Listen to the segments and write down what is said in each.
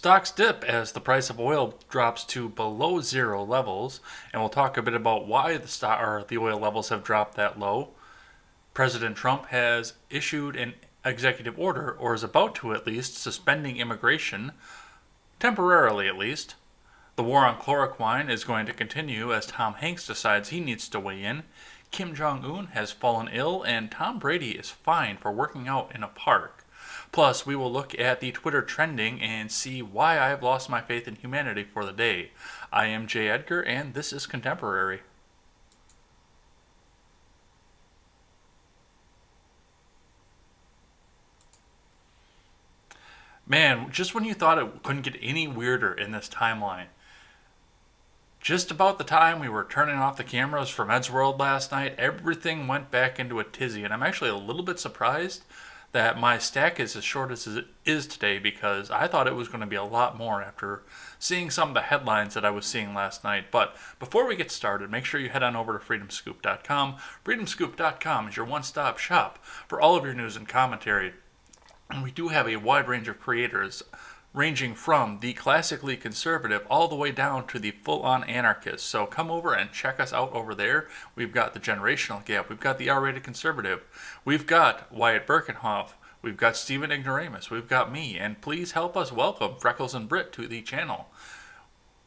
Stocks dip as the price of oil drops to below zero levels, and we'll talk a bit about why the oil levels have dropped that low. President Trump has issued an executive order, or is about to at least, suspending immigration, temporarily at least. The war on chloroquine is going to continue as Tom Hanks decides he needs to weigh in. Kim Jong Un has fallen ill, and Tom Brady is fined for working out in a park. Plus, we will look at the Twitter trending and see why I have lost my faith in humanity for the day. I am Jay Edgar, and this is Contemporary. Man, just when you thought it couldn't get any weirder in this timeline, just about the time we were turning off the cameras from Ed's World last night, everything went back into a tizzy, and I'm actually a little bit surprised that my stack is as short as it is today because I thought it was going to be a lot more after seeing some of the headlines that I was seeing last night. But before we get started, make sure you head on over to freedomscoop.com. Freedomscoop.com is your one-stop shop for all of your news and commentary. And we do have a wide range of creators ranging from the classically conservative all the way down to the full-on anarchist. So come over and check us out over there. We've got the generational gap. We've got the R-rated conservative. We've got Wyatt Birkenhoff. We've got Stephen Ignoramus. We've got me. And please help us welcome Freckles and Britt to the channel.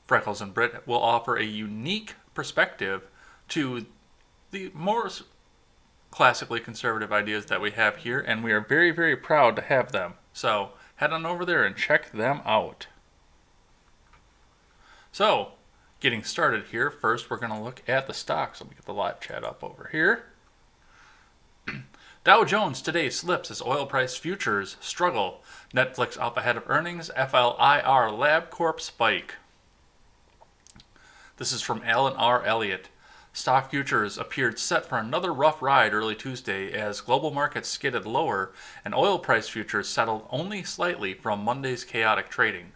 Freckles and Britt will offer a unique perspective to the more classically conservative ideas that we have here, and we are very, very proud to have them. So head on over there and check them out. So, getting started here, first we're going to look at the stocks. Let me get the live chat up over here. Dow Jones today slips as oil price futures struggle. Netflix up ahead of earnings. FLIR LabCorp spike. This is from Alan R. Elliott. Stock futures appeared set for another rough ride early Tuesday as global markets skidded lower and oil price futures settled only slightly from Monday's chaotic trading.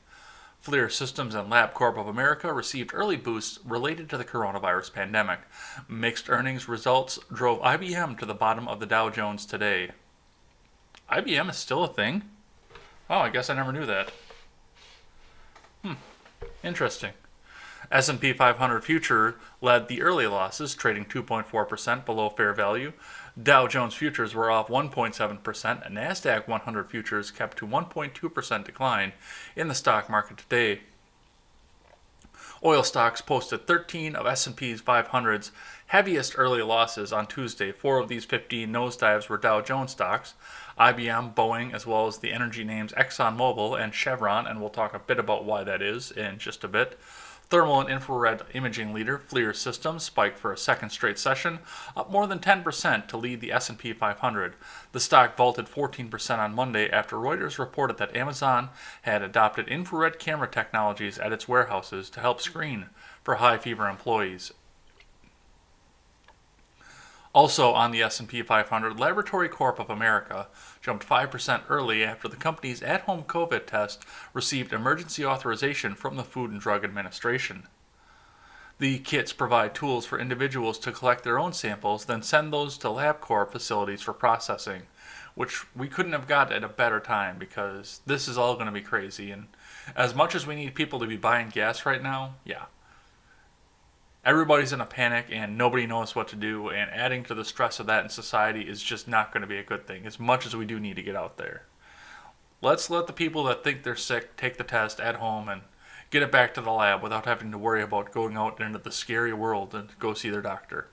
FLIR Systems and LabCorp of America received early boosts related to the coronavirus pandemic. Mixed earnings results drove IBM to the bottom of the Dow Jones today. IBM is still a thing? Oh, I guess I never knew that. Interesting. S&P 500 future led the early losses, trading 2.4% below fair value. Dow Jones futures were off 1.7%, and NASDAQ 100 futures kept to 1.2% decline in the stock market today. Oil stocks posted 13 of S&P 500's heaviest early losses on Tuesday. 4 of these 15 nosedives were Dow Jones stocks. IBM, Boeing, as well as the energy names ExxonMobil and Chevron, and we'll talk a bit about why that is in just a bit. Thermal and infrared imaging leader FLIR Systems spiked for a second straight session, up more than 10% to lead the S&P 500. The stock vaulted 14% on Monday after Reuters reported that Amazon had adopted infrared camera technologies at its warehouses to help screen for high fever employees. Also on the S&P 500, Laboratory Corp of America jumped 5% early after the company's at-home COVID test received emergency authorization from the Food and Drug Administration. The kits provide tools for individuals to collect their own samples, then send those to LabCorp facilities for processing, which we couldn't have got at a better time because this is all going to be crazy. And as much as we need people to be buying gas right now, yeah. Everybody's in a panic and nobody knows what to do, and adding to the stress of that in society is just not going to be a good thing, as much as we do need to get out there. Let's let the people that think they're sick take the test at home and get it back to the lab without having to worry about going out into the scary world and go see their doctor.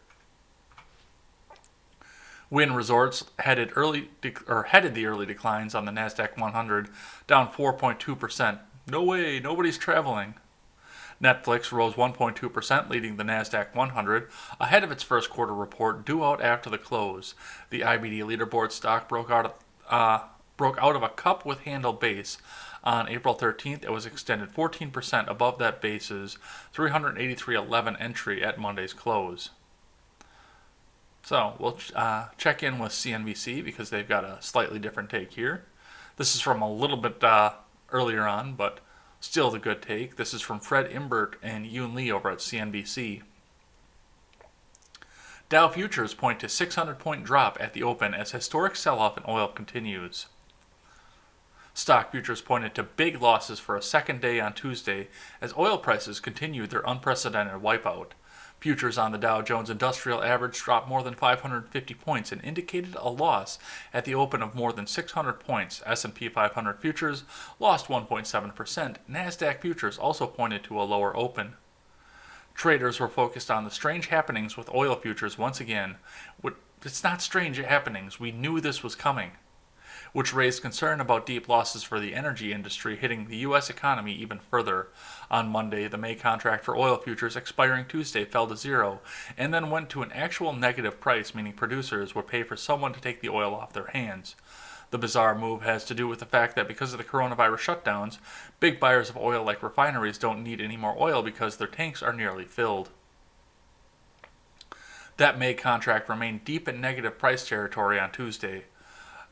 Wynn Resorts headed the early declines on the NASDAQ 100, down 4.2%. No way, nobody's traveling. Netflix rose 1.2%, leading the NASDAQ 100, ahead of its first quarter report due out after the close. The IBD leaderboard stock broke out of a cup with handle base. On April 13th, it was extended 14% above that base's 383.11 entry at Monday's close. So we'll check in with CNBC because they've got a slightly different take here. This is from a little bit earlier on, but still the good take. This is from Fred Imbert and Yoon Lee over at CNBC. Dow futures point to 600-point drop at the open as historic sell-off in oil continues. Stock futures pointed to big losses for a second day on Tuesday as oil prices continued their unprecedented wipeout. Futures on the Dow Jones Industrial Average dropped more than 550 points and indicated a loss at the open of more than 600 points. S&P 500 futures lost 1.7%. Nasdaq futures also pointed to a lower open. Traders were focused on the strange happenings with oil futures once again. It's not strange happenings. We knew this was coming, which raised concern about deep losses for the energy industry hitting the U.S. economy even further. On Monday, the May contract for oil futures expiring Tuesday fell to zero and then went to an actual negative price, meaning producers would pay for someone to take the oil off their hands. The bizarre move has to do with the fact that because of the coronavirus shutdowns, big buyers of oil like refineries don't need any more oil because their tanks are nearly filled. That May contract remained deep in negative price territory on Tuesday.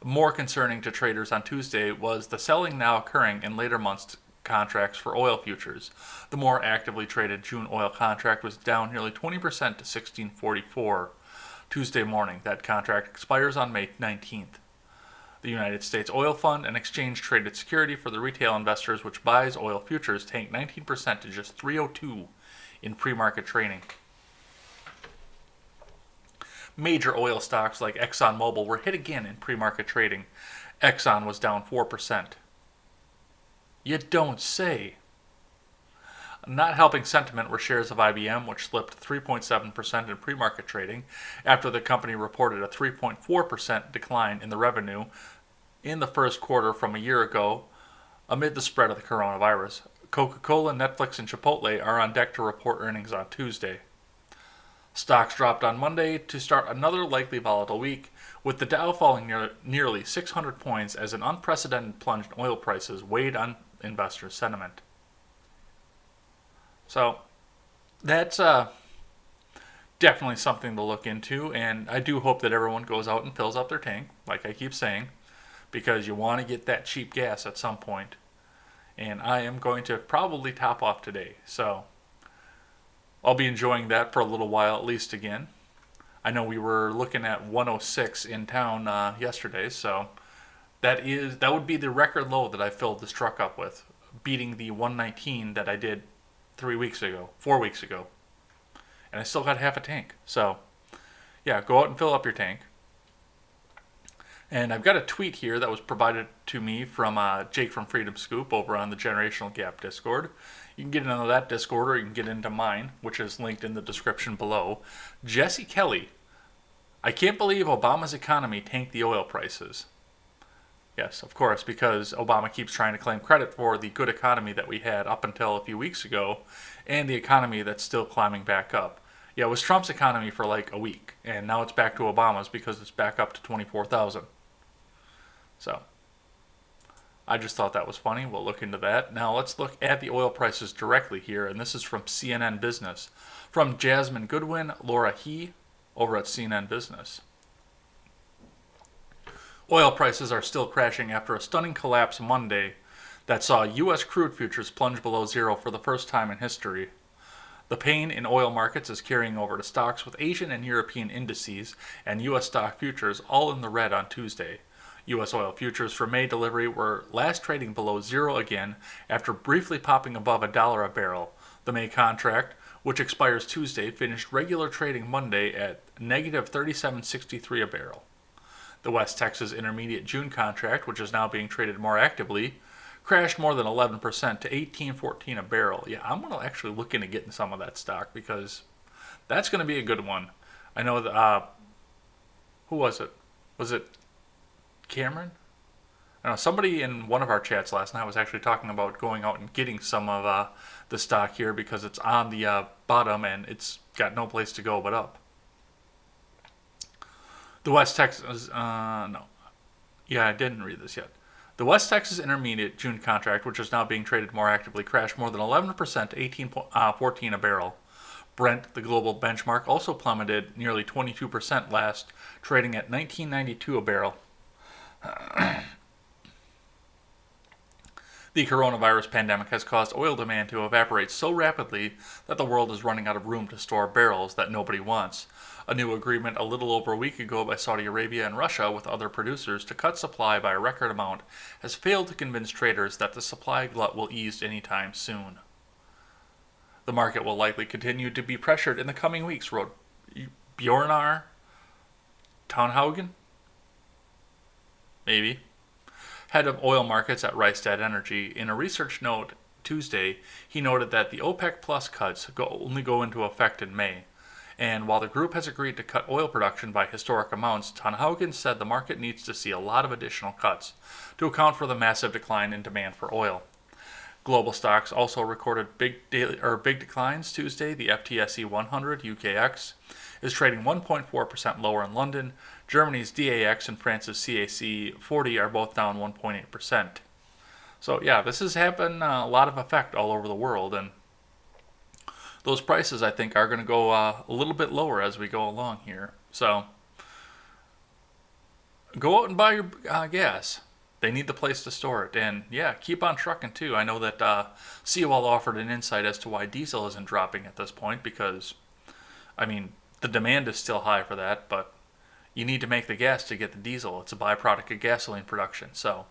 More concerning to traders on Tuesday was the selling now occurring in later months contracts for oil futures. The more actively traded June oil contract was down nearly 20% to $16.44 Tuesday morning. That contract expires on May 19th. The United States Oil Fund, an exchange-traded security for the retail investors which buys oil futures, tanked 19% to just $3.02 in pre-market trading. Major oil stocks like ExxonMobil were hit again in pre-market trading. Exxon was down 4%. You don't say. Not helping sentiment were shares of IBM, which slipped 3.7% in pre-market trading after the company reported a 3.4% decline in the revenue in the first quarter from a year ago amid the spread of the coronavirus. Coca-Cola, Netflix, and Chipotle are on deck to report earnings on Tuesday. Stocks dropped on Monday to start another likely volatile week, with the Dow falling nearly 600 points as an unprecedented plunge in oil prices weighed on investor sentiment. So, that's definitely something to look into, and I do hope that everyone goes out and fills up their tank, like I keep saying, because you want to get that cheap gas at some point. And I am going to probably top off today, so I'll be enjoying that for a little while at least again. I know we were looking at 106 in town yesterday, so that would be the record low that I filled this truck up with, beating the 119 that I did 4 weeks ago. And I still got half a tank. So, yeah, go out and fill up your tank. And I've got a tweet here that was provided to me from Jake from Freedom Scoop over on the Generational Gap Discord. You can get into that Discord or you can get into mine, which is linked in the description below. Jesse Kelly, I can't believe Obama's economy tanked the oil prices. Yes, of course, because Obama keeps trying to claim credit for the good economy that we had up until a few weeks ago and the economy that's still climbing back up. Yeah, it was Trump's economy for like a week, and now it's back to Obama's because it's back up to 24,000. So, I just thought that was funny. We'll look into that. Now, let's look at the oil prices directly here, and this is from CNN Business. From Jasmine Goodwin, Laura He, over at CNN Business. Oil prices are still crashing after a stunning collapse Monday that saw U.S. crude futures plunge below zero for the first time in history. The pain in oil markets is carrying over to stocks with Asian and European indices and U.S. stock futures all in the red on Tuesday. U.S. oil futures for May delivery were last trading below zero again after briefly popping above $1 a barrel. The May contract, which expires Tuesday, finished regular trading Monday at negative $37.63 a barrel. The West Texas Intermediate June contract, which is now being traded more actively, crashed more than 11% to $18.14 a barrel. Yeah, I'm going to actually look into getting some of that stock because that's going to be a good one. I know that, who was it? Was it Cameron? I know somebody in one of our chats last night was actually talking about going out and getting some of the stock here because it's on the bottom and it's got no place to go but up. The West Texas, no. Yeah, I didn't read this yet. The West Texas Intermediate June contract, which is now being traded more actively, crashed more than 11% to $18.14 a barrel. Brent, the global benchmark, also plummeted nearly 22% last, trading at $19.92 a barrel. The coronavirus pandemic has caused oil demand to evaporate so rapidly that the world is running out of room to store barrels that nobody wants. A new agreement a little over a week ago by Saudi Arabia and Russia with other producers to cut supply by a record amount has failed to convince traders that the supply glut will ease anytime soon. The market will likely continue to be pressured in the coming weeks, wrote Bjornar Townhaugen, maybe, head of oil markets at Rystad Energy. In a research note Tuesday, he noted that the OPEC Plus cuts only go into effect in May. And while the group has agreed to cut oil production by historic amounts, Townhaugen said the market needs to see a lot of additional cuts to account for the massive decline in demand for oil. Global stocks also recorded big declines Tuesday. The FTSE 100 UKX is trading 1.4% lower in London. Germany's DAX and France's CAC 40 are both down 1.8%. So yeah, this has happened a lot of effect all over the world, and those prices I think are going to go a little bit lower as we go along here. So go out and buy your gas. They need the place to store it. And yeah, keep on trucking too. I know that Seawall offered an insight as to why diesel isn't dropping at this point because, I mean, the demand is still high for that, but you need to make the gas to get the diesel. It's a byproduct of gasoline production. So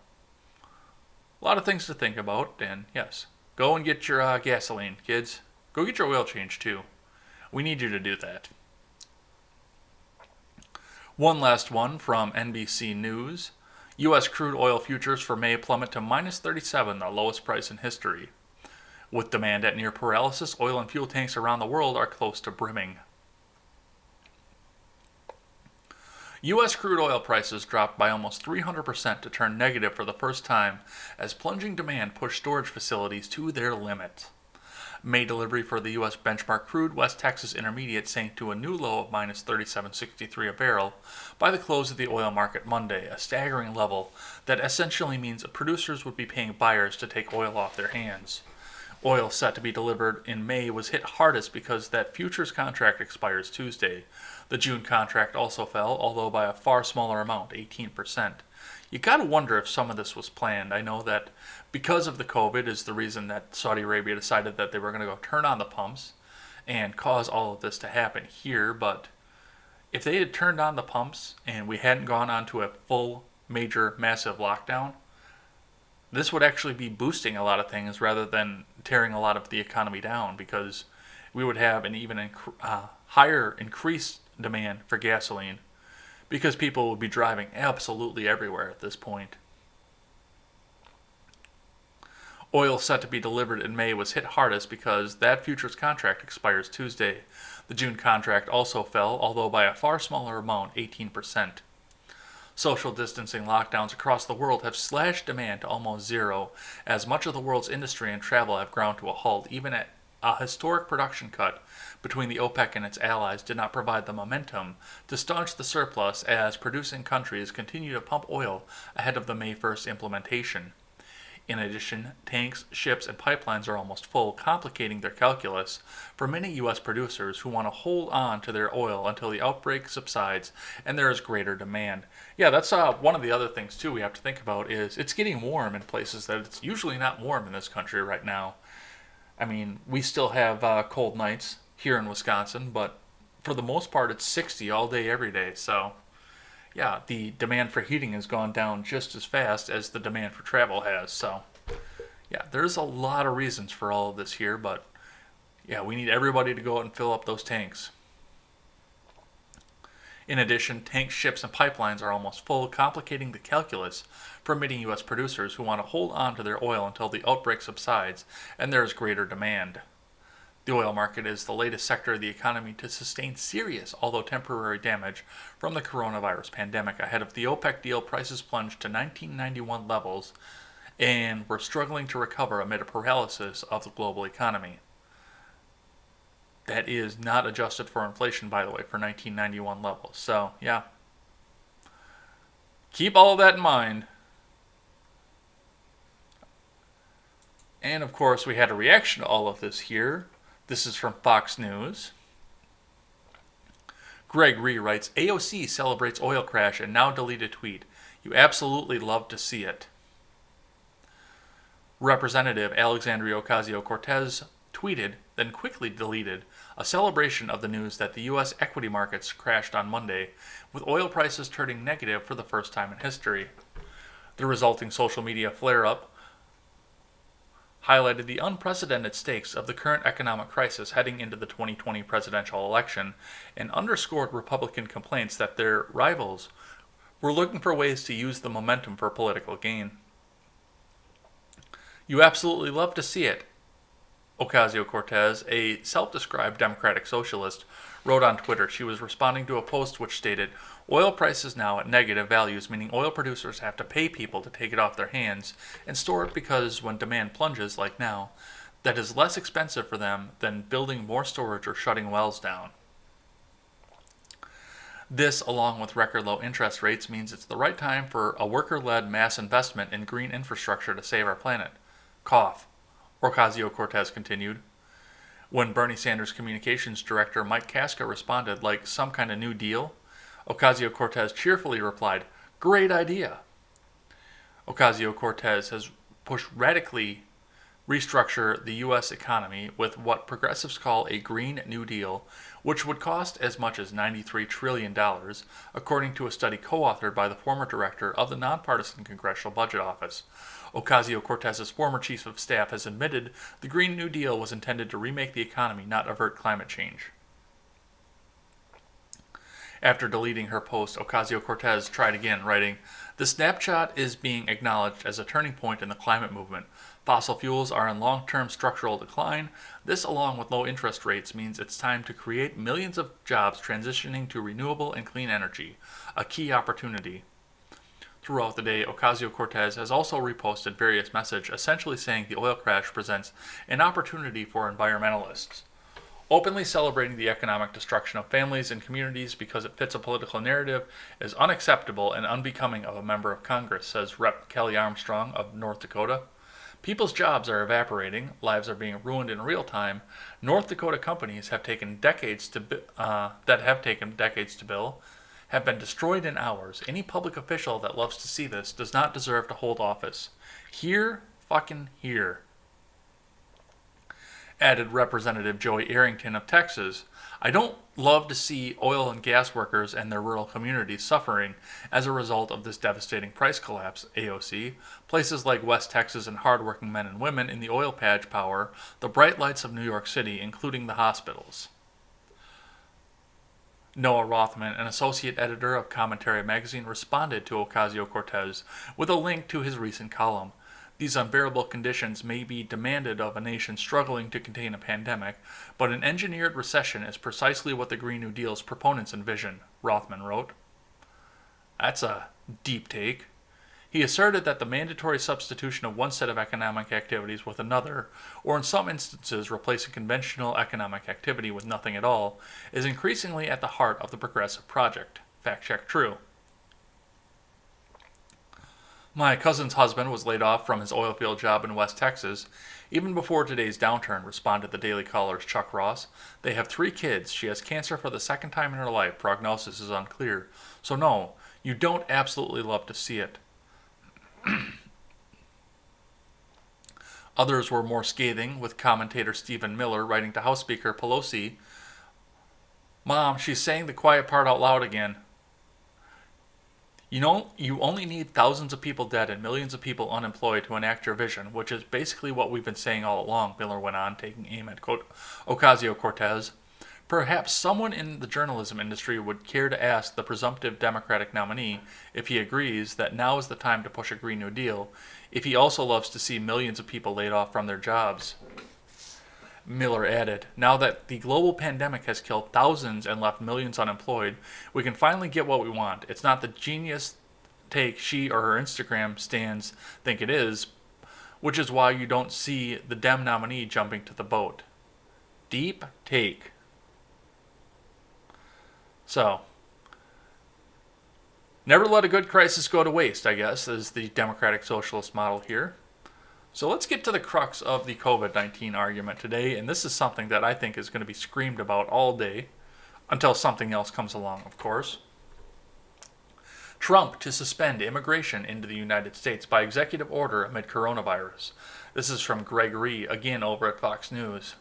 a lot of things to think about. And yes, go and get your gasoline, kids. Go get your oil change too. We need you to do that. One last one from NBC News. U.S. crude oil futures for May plummet to minus 37, the lowest price in history. With demand at near paralysis, oil and fuel tanks around the world are close to brimming. U.S. crude oil prices dropped by almost 300% to turn negative for the first time as plunging demand pushed storage facilities to their limit. May delivery for the U.S. benchmark crude West Texas Intermediate sank to a new low of minus 37.63 a barrel by the close of the oil market Monday, a staggering level that essentially means producers would be paying buyers to take oil off their hands. Oil set to be delivered in May was hit hardest because that futures contract expires Tuesday. The June contract also fell, although by a far smaller amount, 18%. You gotta wonder if some of this was planned. I know that because of the COVID is the reason that Saudi Arabia decided that they were going to go turn on the pumps and cause all of this to happen here, but if they had turned on the pumps and we hadn't gone on to a full, major, massive lockdown, this would actually be boosting a lot of things rather than tearing a lot of the economy down because we would have an even higher increased demand for gasoline because people would be driving absolutely everywhere at this point. Oil set to be delivered in May was hit hardest because that futures contract expires Tuesday. The June contract also fell, although by a far smaller amount, 18%. Social distancing lockdowns across the world have slashed demand to almost zero, as much of the world's industry and travel have ground to a halt. Even at a historic production cut between the OPEC and its allies did not provide the momentum to staunch the surplus as producing countries continue to pump oil ahead of the May 1st implementation. In addition, tanks, ships, and pipelines are almost full, complicating their calculus for many U.S. producers who want to hold on to their oil until the outbreak subsides and there is greater demand. Yeah, that's one of the other things, too, we have to think about is it's getting warm in places that it's usually not warm in this country right now. I mean, we still have cold nights here in Wisconsin, but for the most part, it's 60 all day, every day, so yeah, the demand for heating has gone down just as fast as the demand for travel has. So, yeah, there's a lot of reasons for all of this here, but yeah, we need everybody to go out and fill up those tanks. In addition, tanks, ships, and pipelines are almost full, complicating the calculus for many U.S. producers who want to hold on to their oil until the outbreak subsides and there is greater demand. The oil market is the latest sector of the economy to sustain serious, although temporary, damage from the coronavirus pandemic. Ahead of the OPEC deal, prices plunged to 1991 levels and were struggling to recover amid a paralysis of the global economy. That is not adjusted for inflation, by the way, for 1991 levels. So, yeah. Keep all of that in mind. And, of course, we had a reaction to all of this here. This is from Fox News. Greg Ree writes, AOC celebrates oil crash and now deleted tweet. You absolutely love to see it. Representative Alexandria Ocasio-Cortez tweeted, then quickly deleted, a celebration of the news that the U.S. equity markets crashed on Monday, with oil prices turning negative for the first time in history. The resulting social media flare-up highlighted the unprecedented stakes of the current economic crisis heading into the 2020 presidential election and underscored Republican complaints that their rivals were looking for ways to use the momentum for political gain. You absolutely love to see it, Ocasio-Cortez, a self-described Democratic socialist, wrote on Twitter. She was responding to a post which stated, "Oil prices now at negative values, meaning oil producers have to pay people to take it off their hands and store it because when demand plunges, like now, that is less expensive for them than building more storage or shutting wells down. This, along with record low interest rates, means it's the right time for a worker-led mass investment in green infrastructure to save our planet." Cough. Ocasio-Cortez continued. When Bernie Sanders' communications director Mike Casca responded like some kind of New Deal, Ocasio-Cortez cheerfully replied, "Great idea." Ocasio-Cortez has pushed radically restructure the U.S. economy with what progressives call a Green New Deal, which would cost as much as $93 trillion, according to a study co-authored by the former director of the nonpartisan Congressional Budget Office. Ocasio-Cortez's former chief of staff has admitted the Green New Deal was intended to remake the economy, not avert climate change. After deleting her post, Ocasio-Cortez tried again, writing, "The snapshot is being acknowledged as a turning point in the climate movement. Fossil fuels are in long-term structural decline. This, along with low interest rates, means it's time to create millions of jobs transitioning to renewable and clean energy, a key opportunity." Throughout the day, Ocasio-Cortez has also reposted various messages essentially saying the oil crash presents an opportunity for environmentalists. Openly celebrating the economic destruction of families and communities because it fits a political narrative is unacceptable and unbecoming of a member of Congress, says Rep. Kelly Armstrong of North Dakota. People's jobs are evaporating, lives are being ruined in real time. North Dakota companies have taken decades to build have been destroyed in hours. Any public official that loves to see this does not deserve to hold office. Here, fucking here, added Representative Joey Arrington of Texas. "I don't love to see oil and gas workers and their rural communities suffering as a result of this devastating price collapse, AOC. Places like West Texas and hardworking men and women in the oil patch power the bright lights of New York City, including the hospitals." Noah Rothman, an associate editor of Commentary magazine, responded to Ocasio-Cortez with a link to his recent column. "These unbearable conditions may be demanded of a nation struggling to contain a pandemic, but an engineered recession is precisely what the Green New Deal's proponents envision," Rothman wrote. That's a deep take. He asserted that the mandatory substitution of one set of economic activities with another, or in some instances replacing conventional economic activity with nothing at all, is increasingly at the heart of the progressive project. Fact check true. "My cousin's husband was laid off from his oil field job in West Texas even before today's downturn," responded the Daily Caller's Chuck Ross. "They have 3 kids. She has cancer for the second time in her life. Prognosis is unclear. So no, you don't absolutely love to see it." Others were more scathing, with commentator Stephen Miller writing to House Speaker Pelosi, "Mom, she's saying the quiet part out loud again. You only need thousands of people dead and millions of people unemployed to enact your vision, which is basically what we've been saying all along," Miller went on, taking aim at Ocasio-Cortez. "Perhaps someone in the journalism industry would care to ask the presumptive Democratic nominee if he agrees that now is the time to push a Green New Deal, if he also loves to see millions of people laid off from their jobs." Miller added, "Now that the global pandemic has killed thousands and left millions unemployed, we can finally get what we want. It's not the genius take she or her Instagram stans think it is, which is why you don't see the Dem nominee jumping to the boat." Deep take. So, never let a good crisis go to waste, I guess, is the Democratic Socialist model here. So let's get to the crux of the COVID-19 argument today, and this is something that I think is going to be screamed about all day, until something else comes along, of course. Trump to suspend immigration into the United States by executive order amid coronavirus. This is from Gregory, again over at Fox News.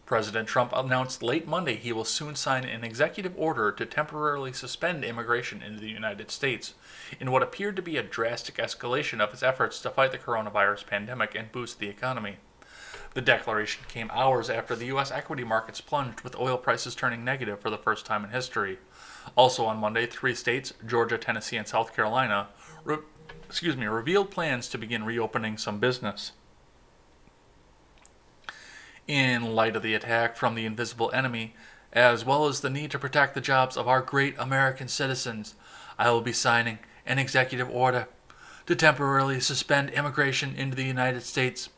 President Trump announced late Monday he will soon sign an executive order to temporarily suspend immigration into the United States in what appeared to be a drastic escalation of his efforts to fight the coronavirus pandemic and boost the economy. The declaration came hours after the U.S. equity markets plunged, with oil prices turning negative for the first time in history. Also on Monday, 3 states, Georgia, Tennessee, and South Carolina, revealed plans to begin reopening some business. In light of the attack from the invisible enemy, as well as the need to protect the jobs of our great American citizens, I will be signing an executive order to temporarily suspend immigration into the United States.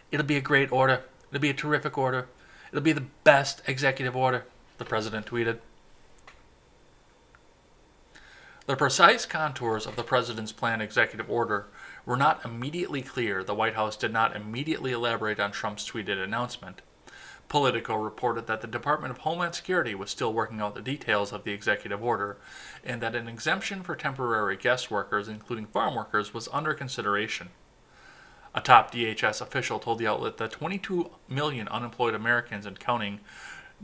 It'll be a great order. It'll be a terrific order. It'll be the best executive order, the president tweeted. The precise contours of the president's planned executive order were not immediately clear. The White House did not immediately elaborate on Trump's tweeted announcement. Politico reported that the Department of Homeland Security was still working out the details of the executive order, and that an exemption for temporary guest workers, including farm workers, was under consideration. A top DHS official told the outlet that 22 million unemployed Americans and counting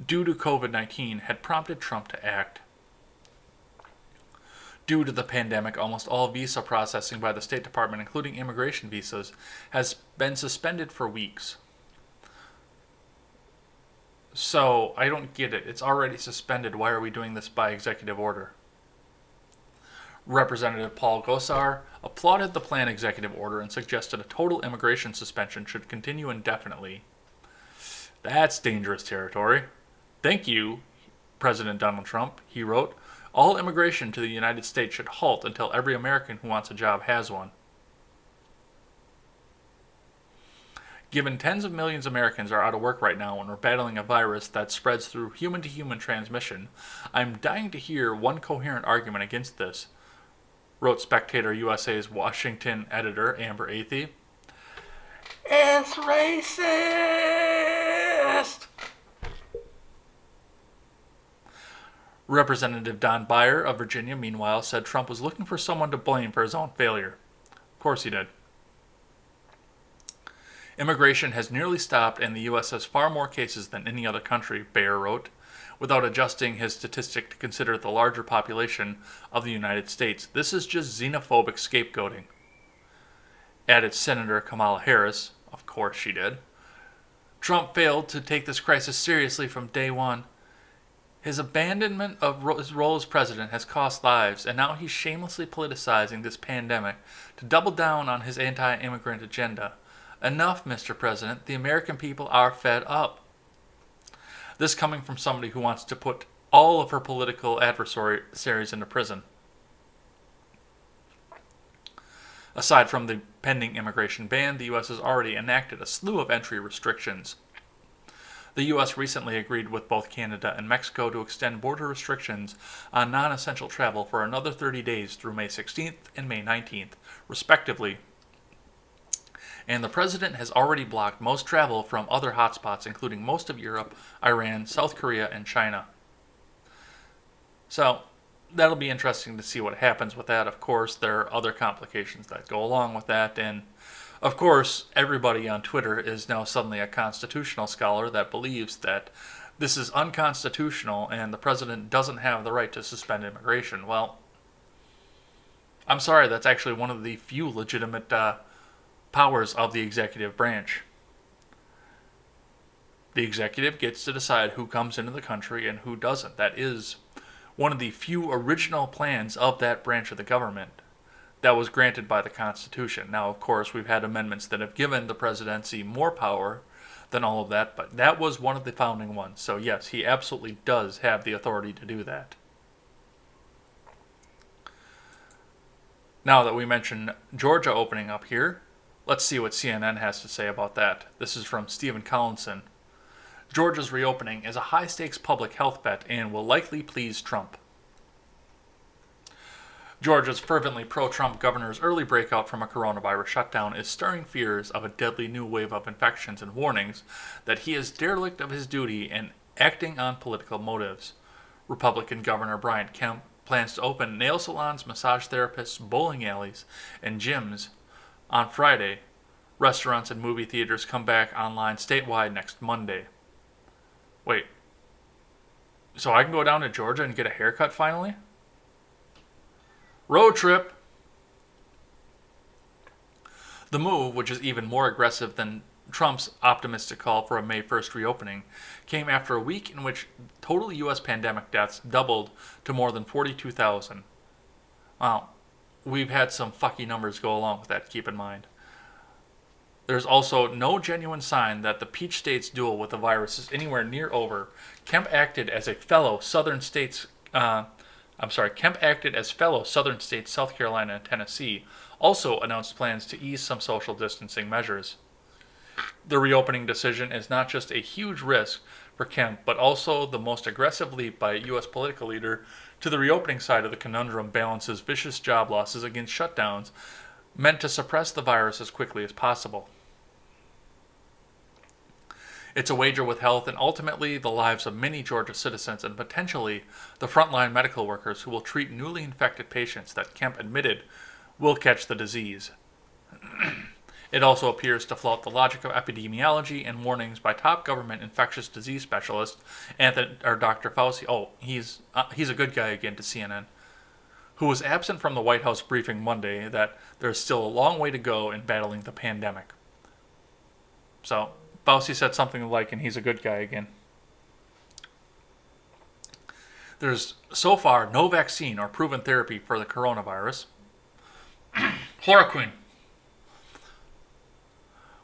due to COVID-19 had prompted Trump to act. Due to the pandemic, almost all visa processing by the State Department, including immigration visas, has been suspended for weeks. So, I don't get it. It's already suspended. Why are we doing this by executive order? Representative Paul Gosar applauded the planned executive order and suggested a total immigration suspension should continue indefinitely. That's dangerous territory. Thank you, President Donald Trump, he wrote. All immigration to the United States should halt until every American who wants a job has one. Given tens of millions of Americans are out of work right now and we're battling a virus that spreads through human-to-human transmission, I'm dying to hear one coherent argument against this, wrote Spectator USA's Washington editor Amber Athey. It's racist! Representative Don Beyer of Virginia, meanwhile, said Trump was looking for someone to blame for his own failure. Of course he did. Immigration has nearly stopped, and the U.S. has far more cases than any other country, Beyer wrote, without adjusting his statistic to consider the larger population of the United States. This is just xenophobic scapegoating. Added Senator Kamala Harris. Of course she did. Trump failed to take this crisis seriously from day one. His abandonment of his role as president has cost lives, and now he's shamelessly politicizing this pandemic to double down on his anti-immigrant agenda. Enough, Mr. President. The American people are fed up. This coming from somebody who wants to put all of her political adversaries into prison. Aside from the pending immigration ban, the U.S. has already enacted a slew of entry restrictions. The U.S. recently agreed with both Canada and Mexico to extend border restrictions on non-essential travel for another 30 days through May 16th and May 19th, respectively. And the president has already blocked most travel from other hotspots, including most of Europe, Iran, South Korea, and China. So, that'll be interesting to see what happens with that. Of course, there are other complications that go along with that, and of course, everybody on Twitter is now suddenly a constitutional scholar that believes that this is unconstitutional and the president doesn't have the right to suspend immigration. Well, I'm sorry, that's actually one of the few legitimate powers of the executive branch. The executive gets to decide who comes into the country and who doesn't. That is one of the few original plans of that branch of the government that was granted by the Constitution. Now, of course, we've had amendments that have given the presidency more power than all of that, but that was one of the founding ones. So yes, he absolutely does have the authority to do that. Now that we mentioned Georgia opening up here, let's see what CNN has to say about that. This is from Stephen Collinson. Georgia's reopening is a high-stakes public health bet and will likely please Trump. Georgia's fervently pro-Trump governor's early breakout from a coronavirus shutdown is stirring fears of a deadly new wave of infections and warnings that he is derelict of his duty and acting on political motives. Republican Governor Brian Kemp plans to open nail salons, massage therapists, bowling alleys, and gyms on Friday. Restaurants and movie theaters come back online statewide next Monday. Wait, so I can go down to Georgia and get a haircut finally? Road trip! The move, which is even more aggressive than Trump's optimistic call for a May 1st reopening, came after a week in which total U.S. pandemic deaths doubled to more than 42,000. Wow, we've had some fucky numbers go along with that, keep in mind. There's also no genuine sign that the Peach State's duel with the virus is anywhere near over. Kemp acted as fellow Southern states, South Carolina and Tennessee, also announced plans to ease some social distancing measures. The reopening decision is not just a huge risk for Kemp, but also the most aggressive leap by a U.S. political leader to the reopening side of the conundrum balances vicious job losses against shutdowns meant to suppress the virus as quickly as possible. It's a wager with health and ultimately the lives of many Georgia citizens and potentially the frontline medical workers who will treat newly infected patients that Kemp admitted will catch the disease. It also appears to flout the logic of epidemiology and warnings by top government infectious disease specialist Dr. Fauci. Oh, he's a good guy again to CNN, who was absent from the White House briefing Monday that there's still a long way to go in battling the pandemic. So, Fauci said something like, and he's a good guy again. There's so far no vaccine or proven therapy for the coronavirus. Chloroquine,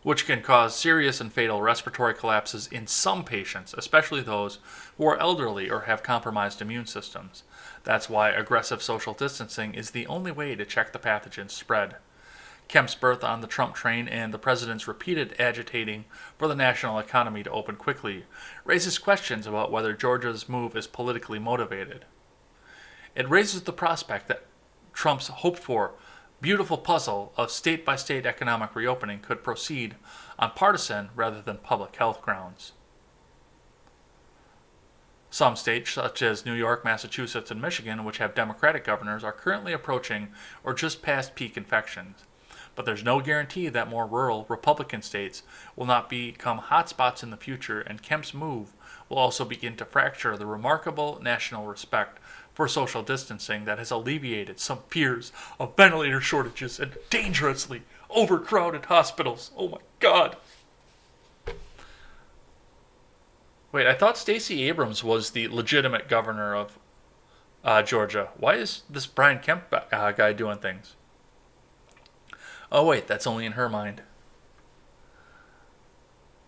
which can cause serious and fatal respiratory collapses in some patients, especially those who are elderly or have compromised immune systems. That's why aggressive social distancing is the only way to check the pathogen's spread. Kemp's birth on the Trump train and the president's repeated agitating for the national economy to open quickly raises questions about whether Georgia's move is politically motivated. It raises the prospect that Trump's hoped-for beautiful puzzle of state-by-state economic reopening could proceed on partisan rather than public health grounds. Some states, such as New York, Massachusetts, and Michigan, which have Democratic governors, are currently approaching or just past peak infections. But there's no guarantee that more rural Republican states will not become hotspots in the future, and Kemp's move will also begin to fracture the remarkable national respect for social distancing that has alleviated some fears of ventilator shortages and dangerously overcrowded hospitals. Oh my God. Wait, I thought Stacey Abrams was the legitimate governor of Georgia. Why is this Brian Kemp guy doing things? Oh wait, that's only in her mind.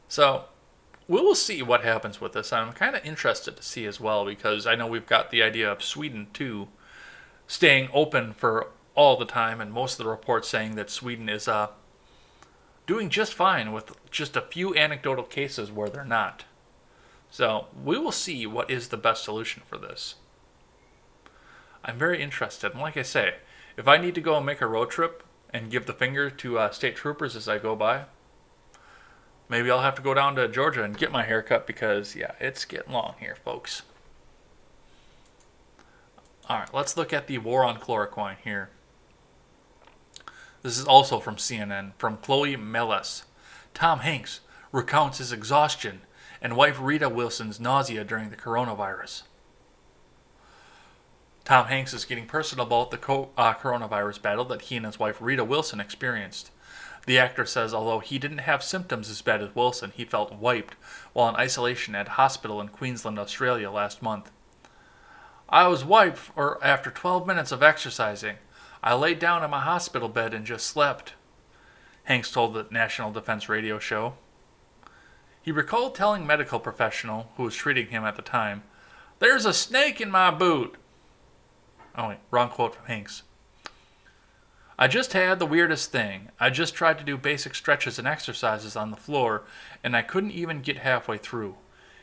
So, we will see what happens with this. I'm kind of interested to see as well, because I know we've got the idea of Sweden too staying open for all the time, and most of the reports saying that Sweden is doing just fine with just a few anecdotal cases where they're not. So, we will see what is the best solution for this. I'm very interested, and like I say, if I need to go and make a road trip and give the finger to state troopers as I go by, maybe I'll have to go down to Georgia and get my hair cut, because, yeah, it's getting long here, folks. Alright, let's look at the war on chloroquine here. This is also from CNN, from Chloe Meles. Tom Hanks recounts his exhaustion and wife Rita Wilson's nausea during the coronavirus. Tom Hanks is getting personal about the coronavirus battle that he and his wife Rita Wilson experienced. The actor says although he didn't have symptoms as bad as Wilson, he felt wiped while in isolation at a hospital in Queensland, Australia last month. I was wiped after 12 minutes of exercising. I laid down in my hospital bed and just slept, Hanks told the National Defense Radio show. He recalled telling a medical professional who was treating him at the time, "There's a snake in my boot." Oh wait, wrong quote from Hanks. I just had the weirdest thing. I just tried to do basic stretches and exercises on the floor, and I couldn't even get halfway through.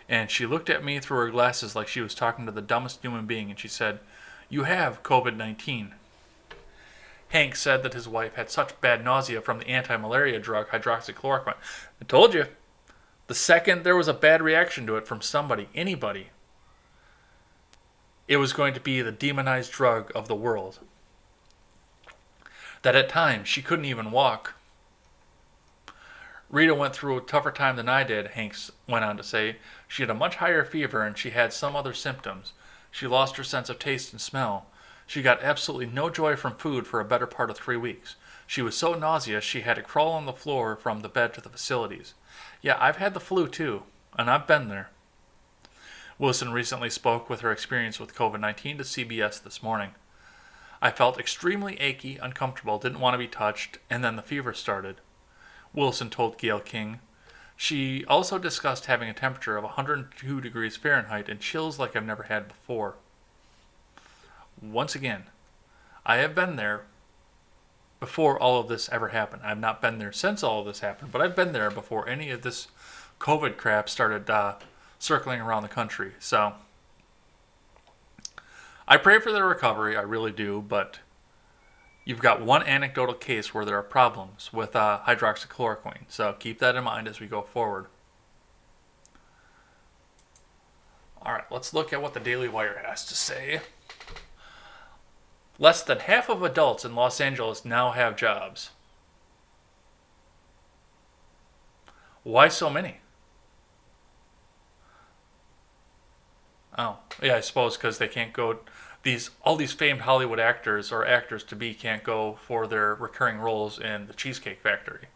And she looked at me through her glasses like she was talking to the dumbest human being, and she said, "You have COVID-19. Hank said that his wife had such bad nausea from the anti-malaria drug hydroxychloroquine. I told you. The second there was a bad reaction to it from somebody, anybody, it was going to be the demonized drug of the world. That at times she couldn't even walk. Rita went through a tougher time than I did, Hanks went on to say. She had a much higher fever and she had some other symptoms. She lost her sense of taste and smell. She got absolutely no joy from food for a better part of 3 weeks. She was so nauseous she had to crawl on the floor from the bed to the facilities. Yeah, I've had the flu too, and I've been there. Wilson recently spoke with her experience with COVID-19 to CBS this morning. I felt extremely achy, uncomfortable, didn't want to be touched, and then the fever started, Wilson told Gayle King. She also discussed having a temperature of 102 degrees Fahrenheit and chills like I've never had before. Once again, I have been there before all of this ever happened. I've not been there since all of this happened, but I've been there before any of this COVID crap started circling around the country. So I pray for their recovery, I really do, but you've got one anecdotal case where there are problems with hydroxychloroquine. So keep that in mind as we go forward. All right, let's look at what the Daily Wire has to say. Less than half of adults in Los Angeles now have jobs. Why so many? Oh, yeah, I suppose because they can't go. All these famed Hollywood actors or actors to be can't go for their recurring roles in the Cheesecake Factory.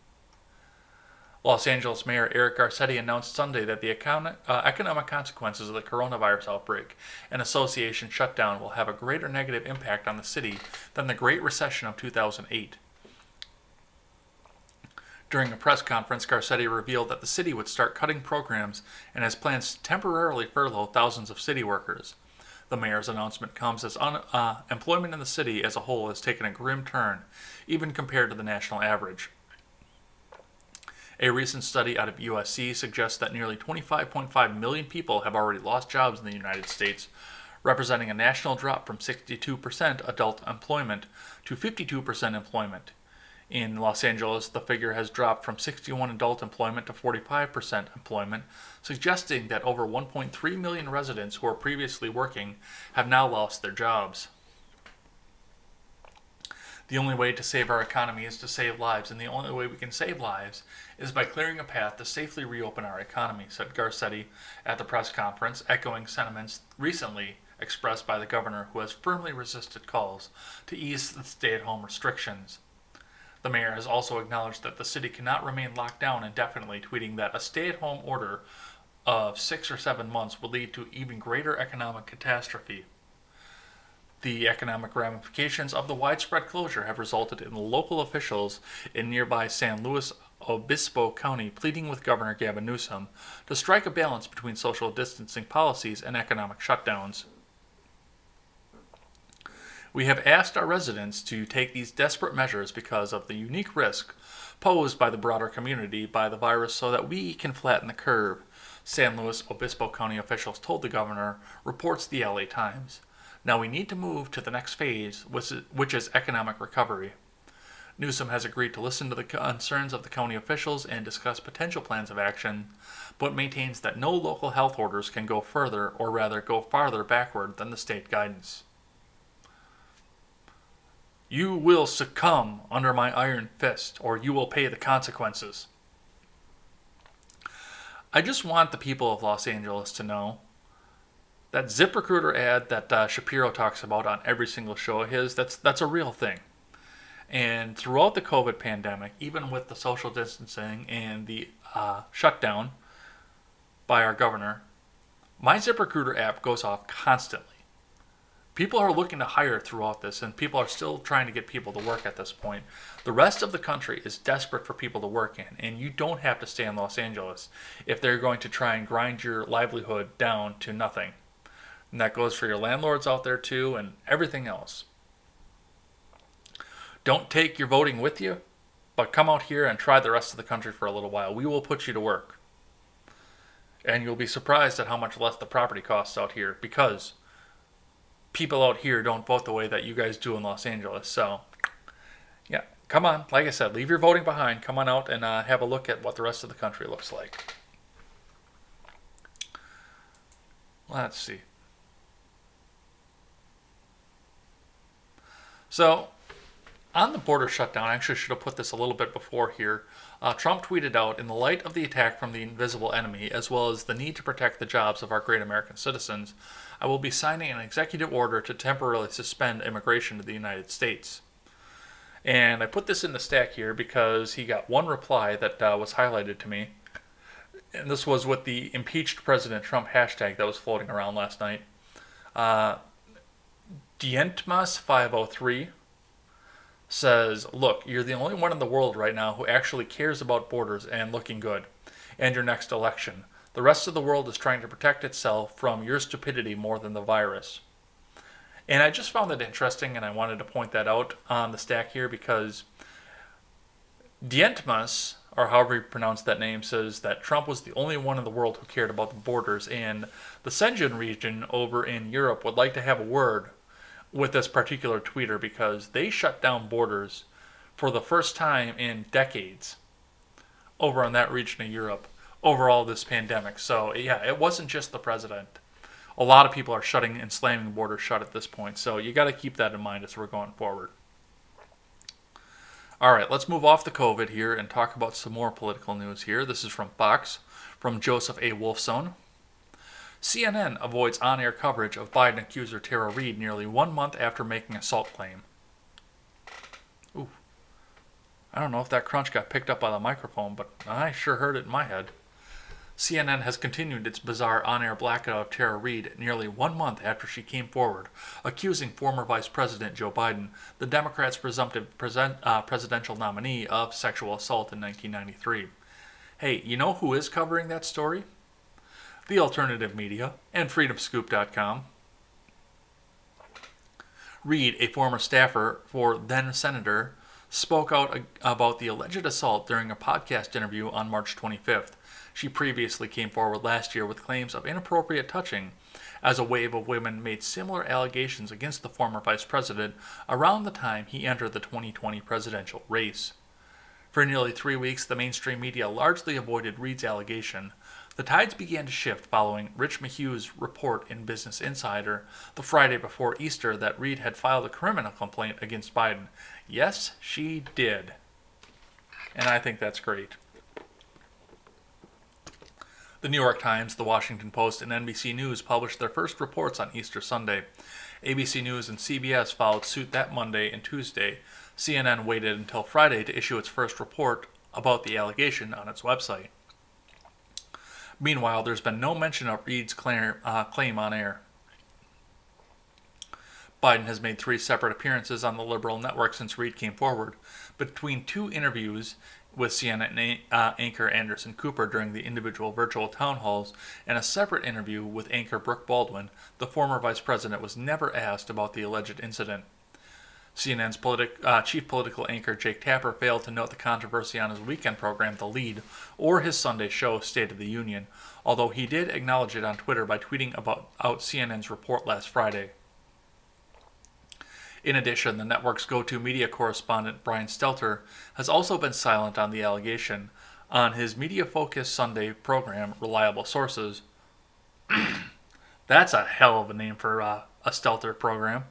Los Angeles Mayor Eric Garcetti announced Sunday that the economic consequences of the coronavirus outbreak and association shutdown will have a greater negative impact on the city than the Great Recession of 2008. During a press conference, Garcetti revealed that the city would start cutting programs and has plans to temporarily furlough thousands of city workers. The mayor's announcement comes as employment in the city as a whole has taken a grim turn, even compared to the national average. A recent study out of USC suggests that nearly 25.5 million people have already lost jobs in the United States, representing a national drop from 62% adult employment to 52% employment. In Los Angeles, the figure has dropped from 61% adult employment to 45% employment, suggesting that over 1.3 million residents who were previously working have now lost their jobs. The only way to save our economy is to save lives, and the only way we can save lives is by clearing a path to safely reopen our economy, said Garcetti at the press conference, echoing sentiments recently expressed by the governor, who has firmly resisted calls to ease the stay-at-home restrictions. The mayor has also acknowledged that the city cannot remain locked down indefinitely, tweeting that a stay-at-home order of 6 or 7 months would lead to even greater economic catastrophe. The economic ramifications of the widespread closure have resulted in local officials in nearby San Luis Obispo County pleading with Governor Gavin Newsom to strike a balance between social distancing policies and economic shutdowns. We have asked our residents to take these desperate measures because of the unique risk posed by the broader community by the virus so that we can flatten the curve, San Luis Obispo County officials told the governor, reports the LA Times. Now we need to move to the next phase, which is economic recovery. Newsom has agreed to listen to the concerns of the county officials and discuss potential plans of action, but maintains that no local health orders can go further, or rather go farther backward than the state guidance. You will succumb under my iron fist, or you will pay the consequences. I just want the people of Los Angeles to know that ZipRecruiter ad that Shapiro talks about on every single show of his, that's a real thing. And throughout the COVID pandemic, even with the social distancing and the shutdown by our governor, my ZipRecruiter app goes off constantly. People are looking to hire throughout this, and people are still trying to get people to work at this point. The rest of the country is desperate for people to work in, and you don't have to stay in Los Angeles if they're going to try and grind your livelihood down to nothing. And that goes for your landlords out there too, and everything else. Don't take your voting with you, but come out here and try the rest of the country for a little while. We will put you to work. And you'll be surprised at how much less the property costs out here, because people out here don't vote the way that you guys do in Los Angeles. So, yeah, come on. Like I said, leave your voting behind. Come on out and have a look at what the rest of the country looks like. Let's see. So, on the border shutdown, I actually should have put this a little bit before here. Trump tweeted out, in the light of the attack from the invisible enemy, as well as the need to protect the jobs of our great American citizens, I will be signing an executive order to temporarily suspend immigration to the United States. And I put this in the stack here because he got one reply that was highlighted to me. And this was with the impeached President Trump hashtag that was floating around last night. Dientmas503 says, "Look, you're the only one in the world right now who actually cares about borders and looking good, and your next election. The rest of the world is trying to protect itself from your stupidity more than the virus." And I just found that interesting, and I wanted to point that out on the stack here because Dientmas, or however you pronounce that name, says that Trump was the only one in the world who cared about the borders, and the Schengen region over in Europe would like to have a word with this particular tweeter because they shut down borders for the first time in decades over in that region of Europe over all this pandemic. So, yeah, it wasn't just the president. A lot of people are shutting and slamming borders shut at this point. So, you got to keep that in mind as we're going forward. All right, let's move off the COVID here and talk about some more political news here. This is from Fox, from Joseph A. Wolfson. CNN avoids on-air coverage of Biden accuser Tara Reade nearly 1 month after making assault claim. Ooh. I don't know if that crunch got picked up by the microphone, but I sure heard it in my head. CNN has continued its bizarre on-air blackout of Tara Reade nearly 1 month after she came forward, accusing former Vice President Joe Biden, the Democrats' presumptive presidential nominee, of sexual assault in 1993. Hey, you know who is covering that story? The alternative media and freedomscoop.com. Reade, a former staffer for then-Senator, spoke out about the alleged assault during a podcast interview on March 25th. She previously came forward last year with claims of inappropriate touching, as a wave of women made similar allegations against the former vice president around the time he entered the 2020 presidential race. For nearly 3 weeks, the mainstream media largely avoided Reade's allegation. The tides began to shift following Rich Mahue's report in Business Insider the Friday before Easter that Reade had filed a criminal complaint against Biden. Yes, she did. And I think that's great. The New York Times, The Washington Post, and NBC News published their first reports on Easter Sunday. ABC News and CBS followed suit that Monday and Tuesday. CNN waited until Friday to issue its first report about the allegation on its website. Meanwhile, there's been no mention of Reade's claim on air. Biden has made 3 separate appearances on the liberal network since Reade came forward. Between 2 interviews with CNN anchor Anderson Cooper during the individual virtual town halls and a separate interview with anchor Brooke Baldwin, the former vice president was never asked about the alleged incident. CNN's chief political anchor Jake Tapper failed to note the controversy on his weekend program, The Lead, or his Sunday show, State of the Union, although he did acknowledge it on Twitter by tweeting out CNN's report last Friday. In addition, the network's go-to media correspondent, Brian Stelter, has also been silent on the allegation. On his media-focused Sunday program, Reliable Sources, that's a hell of a name for a Stelter program,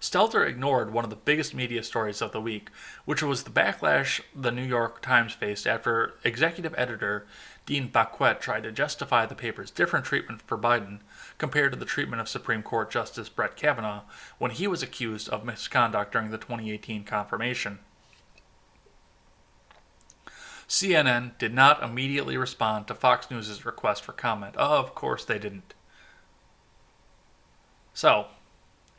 Stelter ignored one of the biggest media stories of the week, which was the backlash the New York Times faced after executive editor Dean Baquet tried to justify the paper's different treatment for Biden compared to the treatment of Supreme Court Justice Brett Kavanaugh when he was accused of misconduct during the 2018 confirmation. CNN did not immediately respond to Fox News' request for comment. Of course they didn't. So,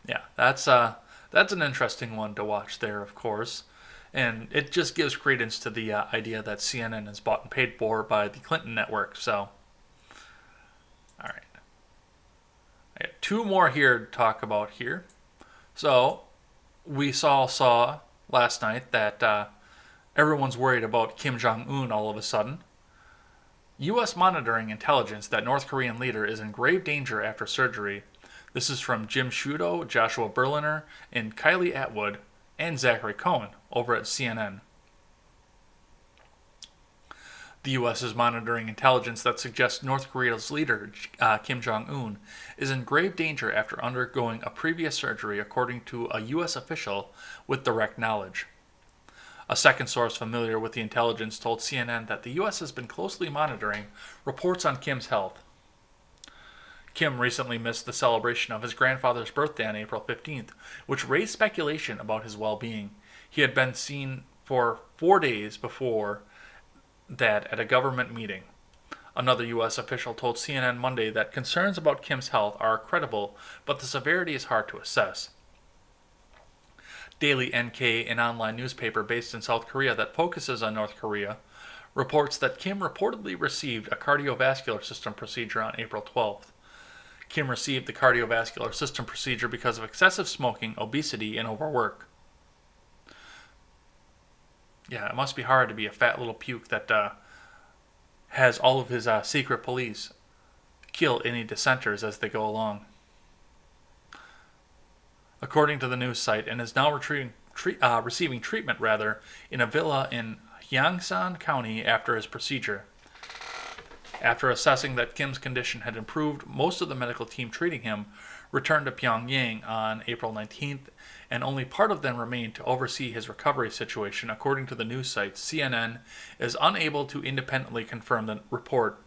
yeah, that's an interesting one to watch there, of course. And it just gives credence to the idea that CNN is bought and paid for by the Clinton network. So, all right. I got 2 more here to talk about here. So, we saw last night that everyone's worried about Kim Jong-un all of a sudden. U.S. monitoring intelligence that North Korean leader is in grave danger after surgery. This is from Jim Sciutto, Joshua Berliner, and Kylie Atwood, and Zachary Cohen over at CNN. The U.S. is monitoring intelligence that suggests North Korea's leader, Kim Jong un, is in grave danger after undergoing a previous surgery, according to a U.S. official with direct knowledge. A second source familiar with the intelligence told CNN that the U.S. has been closely monitoring reports on Kim's health. Kim recently missed the celebration of his grandfather's birthday on April 15th, which raised speculation about his well-being. He had been seen for 4 days before that at a government meeting. Another U.S. official told CNN Monday that concerns about Kim's health are credible, but the severity is hard to assess. Daily NK, an online newspaper based in South Korea that focuses on North Korea, reports that Kim reportedly received a cardiovascular system procedure on April 12th. Kim received the cardiovascular system procedure because of excessive smoking, obesity, and overwork. Yeah, it must be hard to be a fat little puke that has all of his secret police kill any dissenters as they go along. According to the news site, and is now receiving treatment in a villa in Hyeongsan County after his procedure. After assessing that Kim's condition had improved, most of the medical team treating him returned to Pyongyang on April 19th, and only part of them remained to oversee his recovery situation. According to the news site, CNN is unable to independently confirm the report.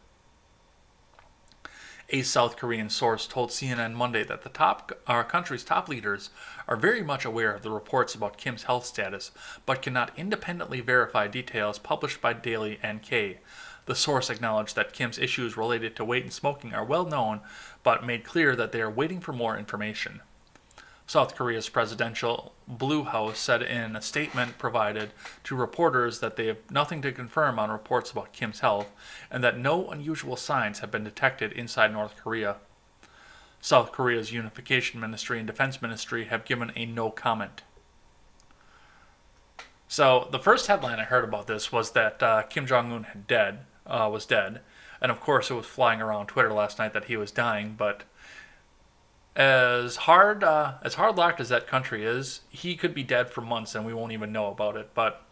A South Korean source told CNN Monday that our country's top leaders are very much aware of the reports about Kim's health status, but cannot independently verify details published by Daily NK. The source acknowledged that Kim's issues related to weight and smoking are well known, but made clear that they are waiting for more information. South Korea's presidential Blue House said in a statement provided to reporters that they have nothing to confirm on reports about Kim's health, and that no unusual signs have been detected inside North Korea. South Korea's Unification Ministry and Defense Ministry have given a no comment. So the first headline I heard about this was that Kim Jong-un was dead, and of course it was flying around Twitter last night that he was dying. But as hard locked as that country is, he could be dead for months and we won't even know about it. But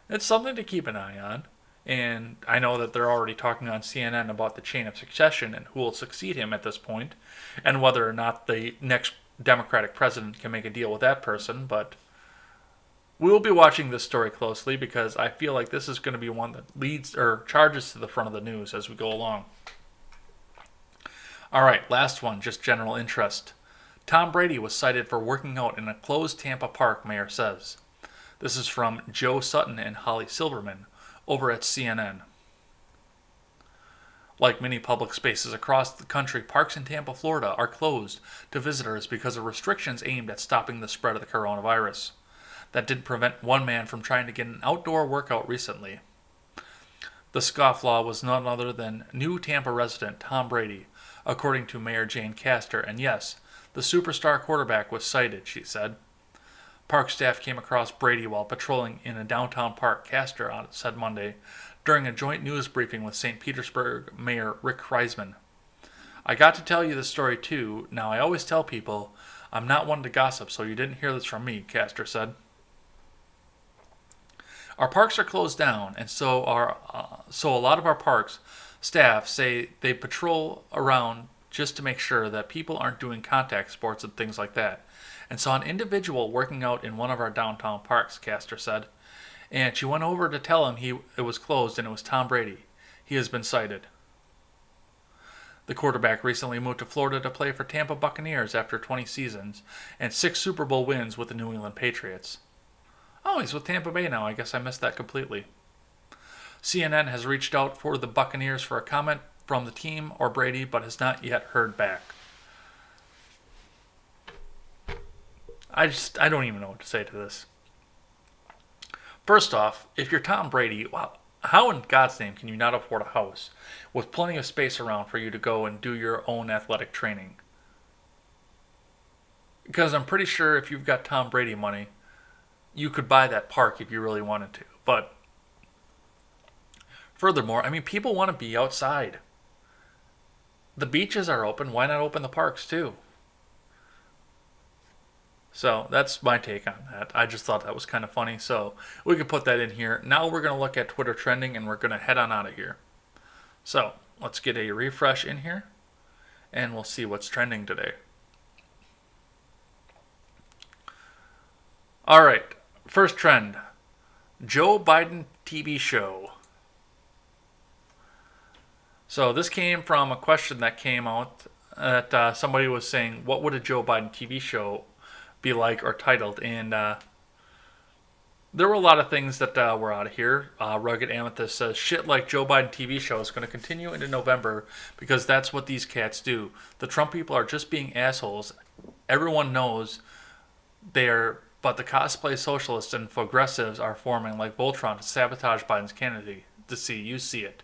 it's something to keep an eye on. And I know that they're already talking on CNN about the chain of succession and who will succeed him at this point, and whether or not the next Democratic president can make a deal with that person. But we will be watching this story closely because I feel like this is going to be one that leads or charges to the front of the news as we go along. All right, last one, just general interest. Tom Brady was cited for working out in a closed Tampa park, mayor says. This is from Joe Sutton and Holly Silverman over at CNN. Like many public spaces across the country, parks in Tampa, Florida are closed to visitors because of restrictions aimed at stopping the spread of the coronavirus. That did prevent one man from trying to get an outdoor workout recently. The scofflaw was none other than new Tampa resident Tom Brady, according to Mayor Jane Castor, and yes, the superstar quarterback was cited, she said. Park staff came across Brady while patrolling in a downtown park, Castor said Monday, during a joint news briefing with St. Petersburg Mayor Rick Kreisman. I got to tell you this story too. Now, I always tell people I'm not one to gossip, so you didn't hear this from me, Castor said. Our parks are closed down, and so a lot of our parks staff say they patrol around just to make sure that people aren't doing contact sports and things like that. And saw an individual working out in one of our downtown parks, Castor said. And she went over to tell him it was closed, and it was Tom Brady. He has been cited. The quarterback recently moved to Florida to play for Tampa Buccaneers after 20 seasons and 6 Super Bowl wins with the New England Patriots. Oh, he's with Tampa Bay now. I guess I missed that completely. CNN has reached out for the Buccaneers for a comment from the team or Brady, but has not yet heard back. I don't even know what to say to this. First off, if you're Tom Brady, how in God's name can you not afford a house with plenty of space around for you to go and do your own athletic training? Because I'm pretty sure if you've got Tom Brady money, you could buy that park if you really wanted to. But furthermore, I mean, people want to be outside. The beaches are open. Why not open the parks too? So that's my take on that. I just thought that was kind of funny. So we could put that in here. Now we're going to look at Twitter trending and we're going to head on out of here. So let's get a refresh in here and we'll see what's trending today. All right. First trend, Joe Biden TV show. So this came from a question that came out that somebody was saying, what would a Joe Biden TV show be like or titled? And there were a lot of things that were out of here. Rugged Amethyst says, shit like Joe Biden TV show is going to continue into November because that's what these cats do. The Trump people are just being assholes. Everyone knows they're, but the cosplay socialists and progressives are forming like Voltron to sabotage Biden's candidacy. You see it.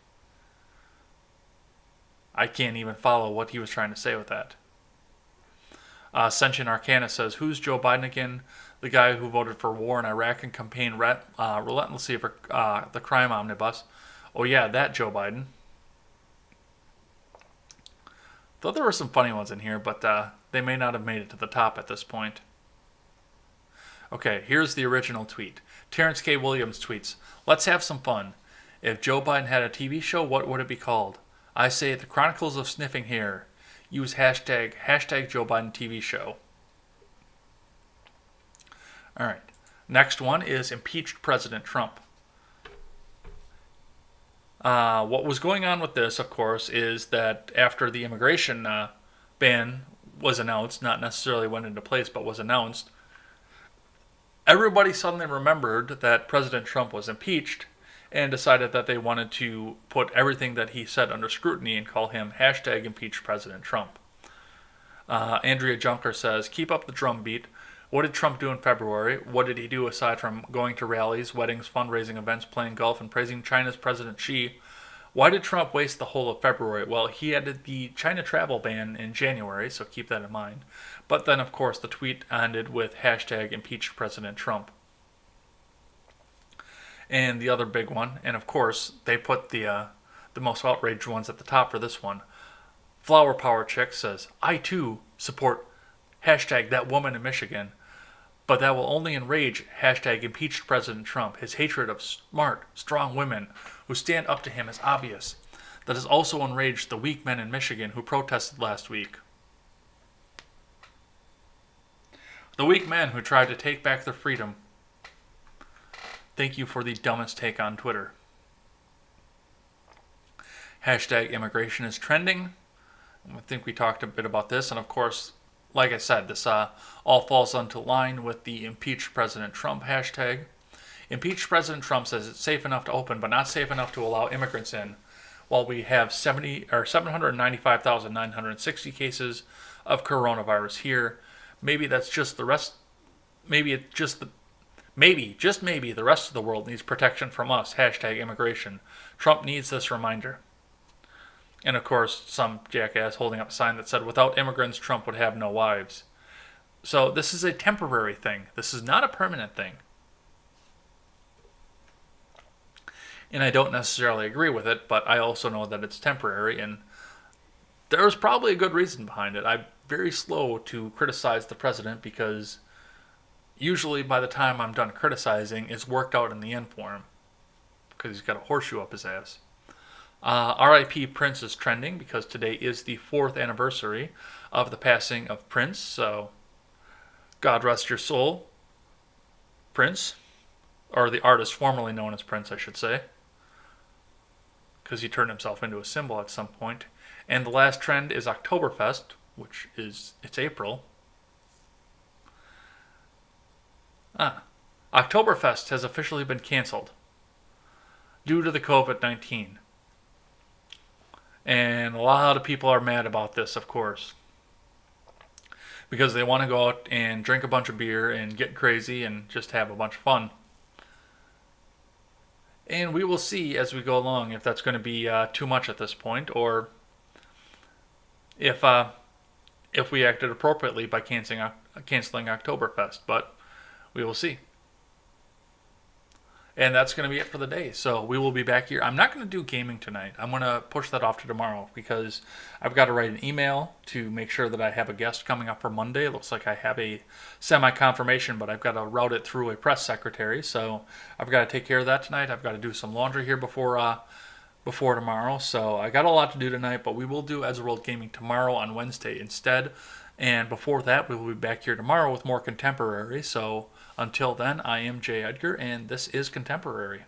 I can't even follow what he was trying to say with that. Sentient Arcana says, who's Joe Biden again? The guy who voted for war in Iraq and campaigned relentlessly for the crime omnibus. Oh yeah, that Joe Biden. Though there were some funny ones in here, but they may not have made it to the top at this point. Okay, here's the original tweet. Terrence K. Williams tweets, let's have some fun. If Joe Biden had a TV show, what would it be called? I say The Chronicles of Sniffing Hair. Use hashtag Joe Biden TV show. All right. Next one is impeached President Trump. What was going on with this, of course, is that after the immigration ban was announced, not necessarily went into place, but was announced, everybody suddenly remembered that President Trump was impeached and decided that they wanted to put everything that he said under scrutiny and call him hashtag impeach President Trump. Andrea Junker says, keep up the drumbeat. What did Trump do in February? What did he do aside from going to rallies, weddings, fundraising events, playing golf, and praising China's President Xi? Why did Trump waste the whole of February? Well, he added the China travel ban in January, so keep that in mind. But then, of course, the tweet ended with hashtag impeach President Trump. And the other big one, and of course, they put the most outraged ones at the top for this one. Flower Power Chick says, I too support hashtag that woman in Michigan, but that will only enrage hashtag impeached President Trump. His hatred of smart, strong women who stand up to him is obvious. That has also enraged the weak men in Michigan who protested last week. The weak men who tried to take back their freedom. Thank you for the dumbest take on Twitter. Hashtag immigration is trending. I think we talked a bit about this. And of course, like I said, this all falls into line with the impeach President Trump hashtag. Impeach President Trump says it's safe enough to open, but not safe enough to allow immigrants in, while we have 795,960 cases of coronavirus here. Maybe that's just the rest. Maybe just maybe the rest of the world needs protection from us. Hashtag immigration. Trump needs this reminder. And of course, some jackass holding up a sign that said, without immigrants, Trump would have no wives. So this is a temporary thing. This is not a permanent thing. And I don't necessarily agree with it, but I also know that it's temporary, and there's probably a good reason behind it. I'm very slow to criticize the president because usually by the time I'm done criticizing, it's worked out in the end for him because he's got a horseshoe up his ass. R.I.P. Prince is trending because today is the 4th anniversary of the passing of Prince. So, God rest your soul, Prince, or the artist formerly known as Prince, I should say, because he turned himself into a symbol at some point. And the last trend is Oktoberfest, which is, it's April. Oktoberfest has officially been canceled due to the COVID-19. And a lot of people are mad about this, of course, because they want to go out and drink a bunch of beer and get crazy and just have a bunch of fun. And we will see as we go along if that's going to be too much at this point, or if we acted appropriately by canceling Oktoberfest. But we will see. And that's going to be it for the day. So we will be back here. I'm not going to do gaming tonight. I'm going to push that off to tomorrow because I've got to write an email to make sure that I have a guest coming up for Monday. It looks like I have a semi-confirmation, but I've got to route it through a press secretary. So I've got to take care of that tonight. I've got to do some laundry here before tomorrow. So I got a lot to do tonight, but we will do Eddsworld Gaming tomorrow on Wednesday instead. And before that, we will be back here tomorrow with more Contemporary. So until then, I am Jay Edgar, and this is Contemporary.